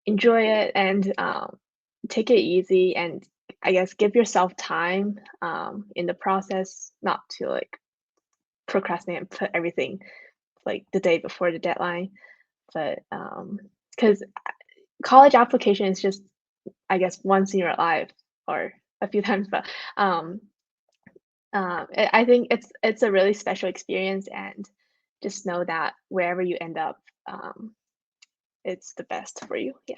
enjoy it and take it easy, and I guess give yourself time in the process, not to like procrastinate and put everything like the day before the deadline, but because college application is just I guess once in your life or a few times, but um, I think it's a really special experience, and just know that wherever you end up, it's the best for you. Yeah.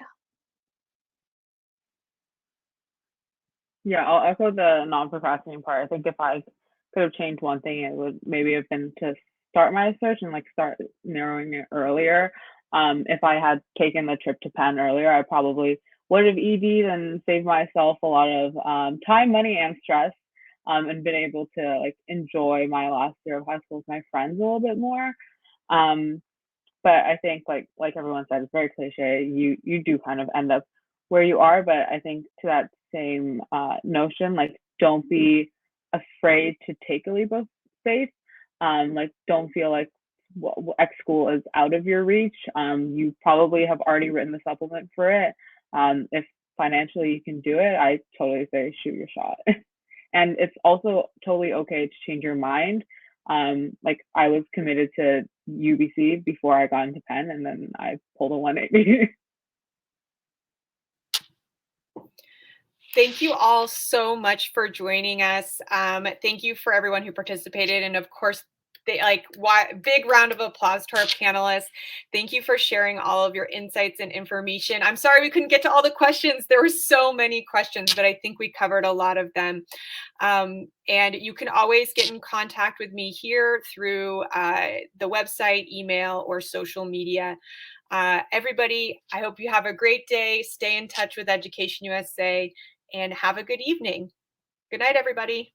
Yeah, I'll echo the non-procrastinating part. I think if I could have changed one thing, it would maybe have been to start my search and like start narrowing it earlier. If I had taken the trip to Penn earlier, I probably would have ED'd and saved myself a lot of time, money, and stress, and been able to like enjoy my last year of high school with my friends a little bit more. Um, but I think like everyone said, it's very cliche. You do kind of end up where you are, but I think to that same notion, like don't be afraid to take a leap of faith. Like don't feel like X school is out of your reach, you probably have already written the supplement for it. If financially you can do it, I totally say shoot your shot. And it's also totally okay to change your mind. Like I was committed to UBC before I got into Penn, and then I pulled a 180. Thank you all so much for joining us. Thank you for everyone who participated. And of course, big round of applause to our panelists. Thank you for sharing all of your insights and information. I'm sorry we couldn't get to all the questions. There were so many questions, but I think we covered a lot of them. And you can always get in contact with me here through the website, email, or social media. Everybody, I hope you have a great day. Stay in touch with Education USA and have a good evening. Good night, everybody.